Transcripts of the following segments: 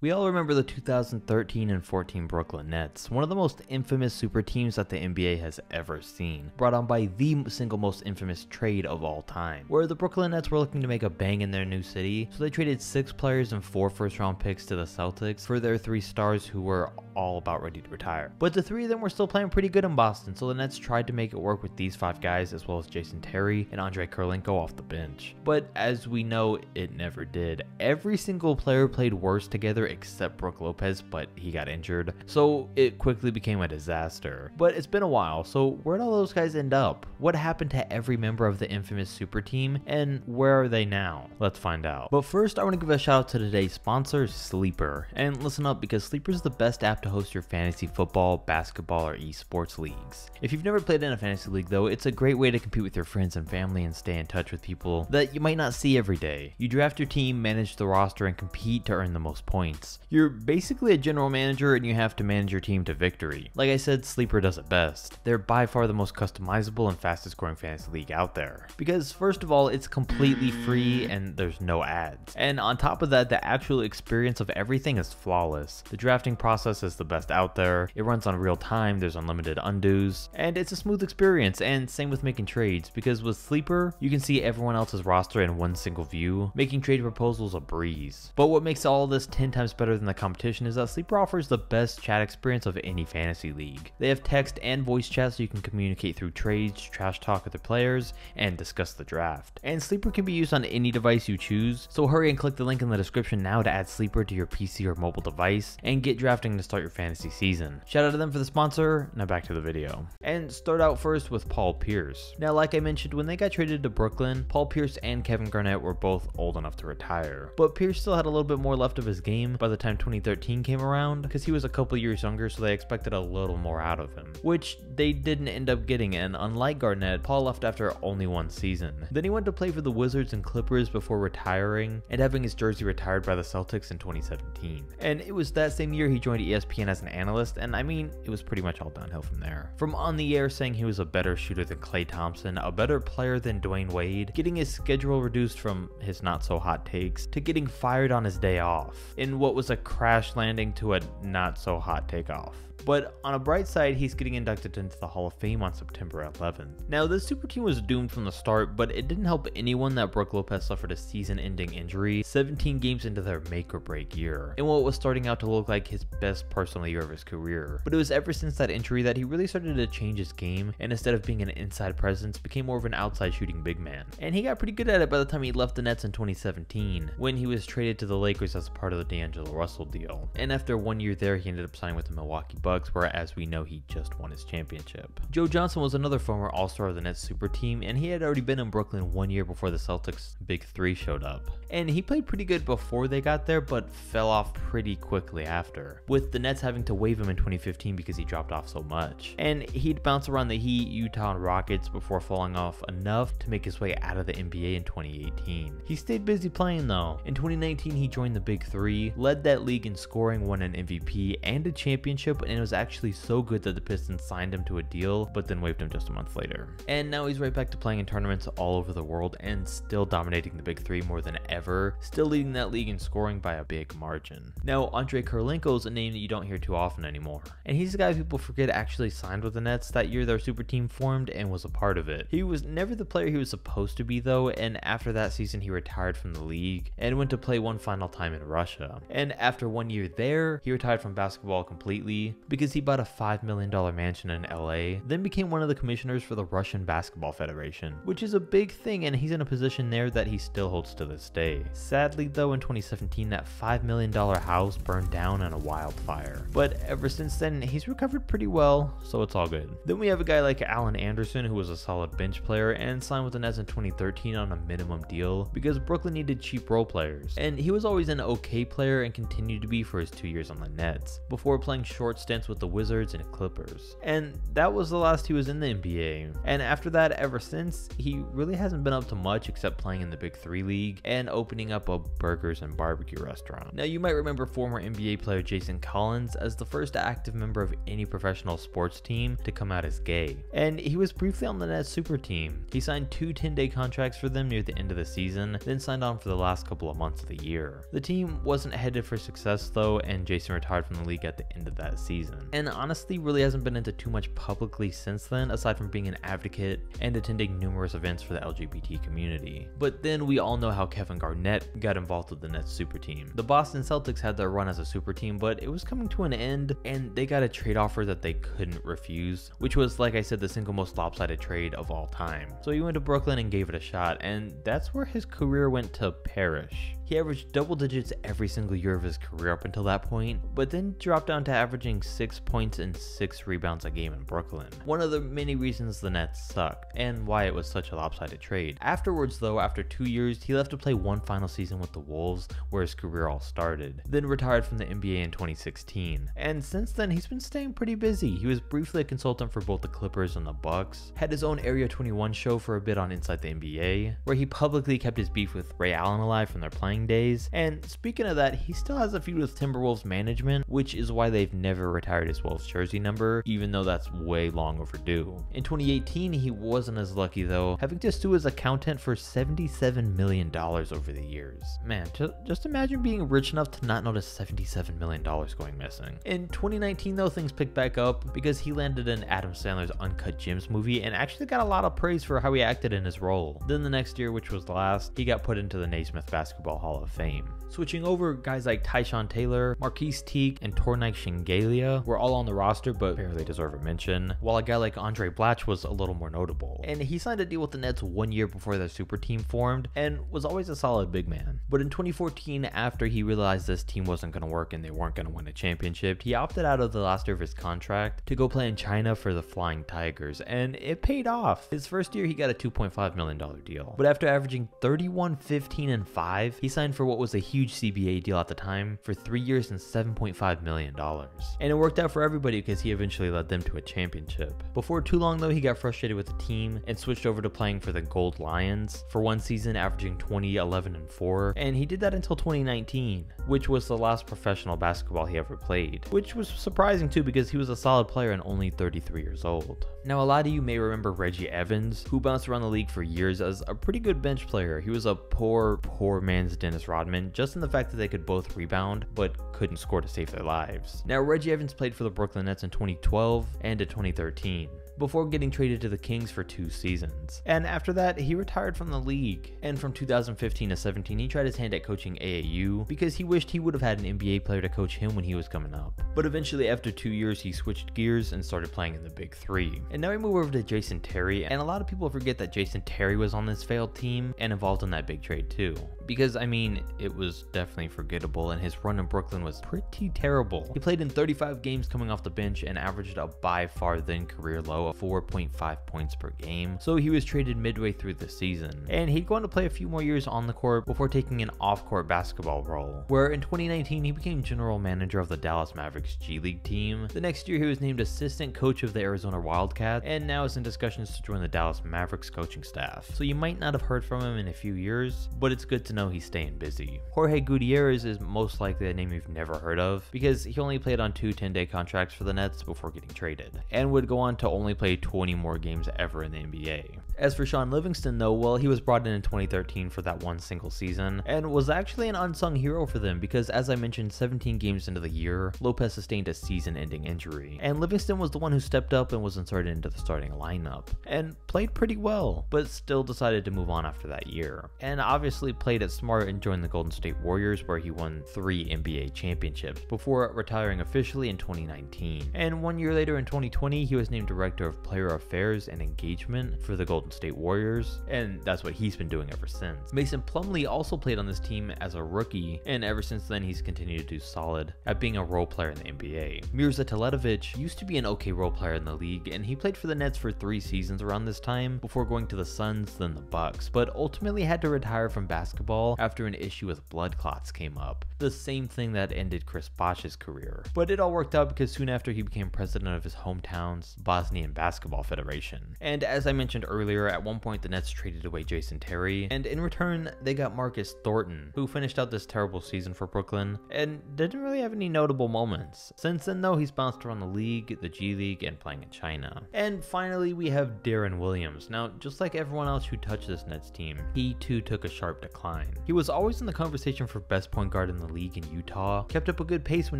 We all remember the 2013 and 14 Brooklyn Nets, one of the most infamous super teams that the NBA has ever seen, brought on by the single most infamous trade of all time, where the Brooklyn Nets were looking to make a bang in their new city, so they traded 6 players and 4 first-round picks to the Celtics for their 3 stars who were all about ready to retire. But the 3 of them were still playing pretty good in Boston, so the Nets tried to make it work with these 5 guys as well as Jason Terry and Andrei Kirilenko off the bench. But as we know, it never did. Every single player played worse together except Brook Lopez, but he got injured, so it quickly became a disaster. But it's been a while, so where'd all those guys end up? What happened to every member of the infamous super team, and where are they now? Let's find out. But first, I want to give a shout out to today's sponsor, Sleeper. And listen up, because Sleeper is the best app to host your fantasy football, basketball, or esports leagues. If you've never played in a fantasy league though, it's a great way to compete with your friends and family and stay in touch with people that you might not see every day. You draft your team, manage the roster, and compete to earn the most points. You're basically a general manager and you have to manage your team to victory. Like I said, Sleeper does it best. They're by far the most customizable and fastest growing fantasy league out there. Because first of all, it's completely free and there's no ads. And on top of that, the actual experience of everything is flawless. The drafting process is the best out there. It runs on real time, there's unlimited undos, and it's a smooth experience. And same with making trades, because with Sleeper, you can see everyone else's roster in one single view, making trade proposals a breeze. But what makes all this 10 times better than the competition is that Sleeper offers the best chat experience of any fantasy league. They have text and voice chat so you can communicate through trades, trash talk with their players, and discuss the draft. And Sleeper can be used on any device you choose, so hurry and click the link in the description now to add Sleeper to your PC or mobile device and get drafting to start your fantasy season. Shout out to them for the sponsor. Now back to the video. And start out first with Paul Pierce. Now, like I mentioned, when they got traded to Brooklyn, Paul Pierce and Kevin Garnett were both old enough to retire, but Pierce still had a little bit more left of his game by the time 2013 came around, because he was a couple years younger, so they expected a little more out of him, which they didn't end up getting. And unlike Garnett, Paul left after only 1 season. Then he went to play for the Wizards and Clippers before retiring and having his jersey retired by the Celtics in 2017. And it was that same year he joined ESPN as an analyst, and I mean, it was pretty much all downhill from there. From on the air saying he was a better shooter than Klay Thompson, a better player than Dwayne Wade, getting his schedule reduced from his not so hot takes, to getting fired on his day off, in what was a crash landing to a not so hot takeoff. But on a bright side, he's getting inducted into the Hall of Fame on September 11th. Now, this super team was doomed from the start, but it didn't help anyone that Brook Lopez suffered a season-ending injury 17 games into their make-or-break year, in what was starting out to look like his best personal year of his career. But it was ever since that injury that he really started to change his game, and instead of being an inside presence, became more of an outside shooting big man. And he got pretty good at it by the time he left the Nets in 2017, when he was traded to the Lakers as part of the D'Angelo Russell deal. And after 1 year there, he ended up signing with the Milwaukee Bucks, where, as we know, he just won his championship. Joe Johnson was another former all-star of the Nets super team, and he had already been in Brooklyn 1 year before the Celtics' Big 3 showed up. And he played pretty good before they got there, but fell off pretty quickly after, with the Nets having to waive him in 2015 because he dropped off so much. And he'd bounce around the Heat, Utah, and Rockets before falling off enough to make his way out of the NBA in 2018. He stayed busy playing though. In 2019, he joined the Big 3, led that league in scoring, won an MVP and a championship, and it was actually so good that the Pistons signed him to a deal, but then waived him just a month later. And now he's right back to playing in tournaments all over the world and still dominating the Big 3 more than ever, still leading that league in scoring by a big margin. Now, Andrei Kirilenko is a name that you don't hear too often anymore, and he's a guy people forget actually signed with the Nets that year their super team formed and was a part of it. He was never the player he was supposed to be though, and after that season he retired from the league and went to play one final time in Russia. And after 1 year there, he retired from basketball completely because he bought a $5 million mansion in LA, then became one of the commissioners for the Russian Basketball Federation, which is a big thing, and he's in a position there that he still holds to this day. Sadly though, in 2017, that $5 million house burned down in a wildfire. But ever since then, he's recovered pretty well, so it's all good. Then we have a guy like Allen Anderson, who was a solid bench player and signed with the Nets in 2013 on a minimum deal because Brooklyn needed cheap role players. And he was always an okay player and continued to be for his 2 years on the Nets, before playing short stints stints with the Wizards and Clippers. And that was the last he was in the NBA. And after that, ever since, he really hasn't been up to much except playing in the Big 3 league and opening up a burgers and barbecue restaurant. Now, you might remember former NBA player Jason Collins as the first active member of any professional sports team to come out as gay. And he was briefly on the Nets super team. He signed 2 10-day contracts for them near the end of the season, then signed on for the last couple of months of the year. The team wasn't headed for success though, and Jason retired from the league at the end of that season. And honestly, really hasn't been into too much publicly since then, aside from being an advocate and attending numerous events for the LGBT community. But then we all know how Kevin Garnett got involved with the Nets super team. The Boston Celtics had their run as a super team, but it was coming to an end, and they got a trade offer that they couldn't refuse, which was, like I said, the single most lopsided trade of all time. So he went to Brooklyn and gave it a shot, and that's where his career went to perish. He averaged double digits every single year of his career up until that point, but then dropped down to averaging 6 points and 6 rebounds a game in Brooklyn. One of the many reasons the Nets suck, and why it was such a lopsided trade. Afterwards though, after 2 years, he left to play one final season with the Wolves, where his career all started, then retired from the NBA in 2016. And since then, he's been staying pretty busy. He was briefly a consultant for both the Clippers and the Bucks, had his own Area 21 show for a bit on Inside the NBA, where he publicly kept his beef with Ray Allen alive from their playing days. And speaking of that, he still has a feud with Timberwolves management, which is why they've never retired his Wolves jersey number, even though that's way long overdue. In 2018, he wasn't as lucky though, having to sue his accountant for $77 million over the years. Man, just imagine being rich enough to not notice $77 million going missing. In 2019 though, things picked back up because he landed in Adam Sandler's Uncut Gems movie and actually got a lot of praise for how he acted in his role. Then the next year, which was the last, he got put into the Naismith Basketball Hall of Fame. Switching over, guys like Tyshawn Taylor, Marquise Teague, and Tornike Shingalia were all on the roster but barely deserve a mention, while a guy like Andre Blatch was a little more notable. And he signed a deal with the Nets 1 year before their super team formed and was always a solid big man. But in 2014, after he realized this team wasn't going to work and they weren't going to win a championship, he opted out of the last year of his contract to go play in China for the Flying Tigers, and it paid off. His first year, he got a $2.5 million deal. But after averaging 31, 15, and 5, he signed for what was a huge CBA deal at the time for 3 years and $7.5 million. And it worked out for everybody because he eventually led them to a championship. Before too long though, he got frustrated with the team and switched over to playing for the Gold Lions for one season, averaging 20, 11, and 4. And he did that until 2019, which was the last professional basketball he ever played, which was surprising too because he was a solid player and only 33 years old. Now, a lot of you may remember Reggie Evans, who bounced around the league for years as a pretty good bench player. He was a poor man's Dennis Rodman, just in the fact that they could both rebound but couldn't score to save their lives. Now, Reggie Evans played for the Brooklyn Nets in 2012 and in 2013. Before getting traded to the Kings for 2 seasons. And after that, he retired from the league. And from 2015 to 17, he tried his hand at coaching AAU because he wished he would have had an NBA player to coach him when he was coming up. But eventually, after 2 years, he switched gears and started playing in the Big 3. And now we move over to Jason Terry, and a lot of people forget that Jason Terry was on this failed team and involved in that big trade too. Because, I mean, it was definitely forgettable, and his run in Brooklyn was pretty terrible. He played in 35 games coming off the bench and averaged a by far then career low of 4.5 points per game, so he was traded midway through the season. And he'd go on to play a few more years on the court before taking an off-court basketball role, where in 2019 he became general manager of the Dallas Mavericks G League team. The next year he was named assistant coach of the Arizona Wildcats, and now is in discussions to join the Dallas Mavericks coaching staff. So you might not have heard from him in a few years, but it's good to know he's staying busy. Jorge Gutierrez is most likely a name you've never heard of, because he only played on 2 10-day contracts for the Nets before getting traded, and would go on to only play 20 more games ever in the NBA. As for Sean Livingston though, well, he was brought in 2013 for that one single season, and was actually an unsung hero for them because, as I mentioned, 17 games into the year, Lopez sustained a season-ending injury, and Livingston was the one who stepped up and was inserted into the starting lineup, and played pretty well, but still decided to move on after that year, and obviously played it smart and joined the Golden State Warriors, where he won 3 NBA championships before retiring officially in 2019. And 1 year later in 2020, he was named Director of Player Affairs and Engagement for the Golden Golden State Warriors, and that's what he's been doing ever since. Mason Plumlee also played on this team as a rookie, and ever since then he's continued to do solid at being a role player in the NBA. Mirza Teletovic used to be an okay role player in the league, and he played for the Nets for 3 seasons around this time before going to the Suns, then the Bucks, but ultimately had to retire from basketball after an issue with blood clots came up, the same thing that ended Chris Bosh's career. But it all worked out because soon after he became president of his hometown's Bosnian Basketball Federation. And as I mentioned earlier, at one point the Nets traded away Jason Terry, and in return they got Marcus Thornton, who finished out this terrible season for Brooklyn and didn't really have any notable moments. Since then though, he's bounced around the league, the G League, and playing in China. And finally we have Deron Williams. Now, just like everyone else who touched this Nets team, he too took a sharp decline. He was always in the conversation for best point guard in the league in Utah, kept up a good pace when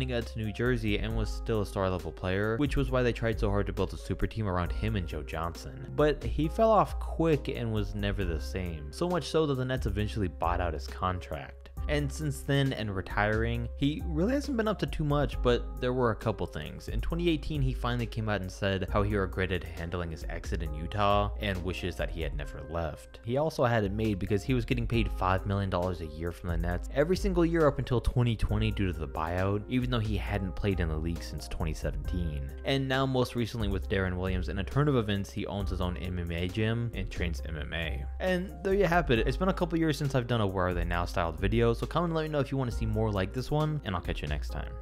he got to New Jersey, and was still a star level player, which was why they tried so hard to build a super team around him and Joe Johnson. But he fell off quick and was never the same, so much so that the Nets eventually bought out his contract. And since then and retiring, he really hasn't been up to too much, but there were a couple things. In 2018, he finally came out and said how he regretted handling his exit in Utah and wishes that he had never left. He also had it made because he was getting paid $5 million a year from the Nets every single year up until 2020 due to the buyout, even though he hadn't played in the league since 2017. And now most recently with Deron Williams, in a turn of events, he owns his own MMA gym and trains MMA. And there you have it. It's been a couple years since I've done a Where Are They Now styled video, so comment and let me know if you want to see more like this one, and I'll catch you next time.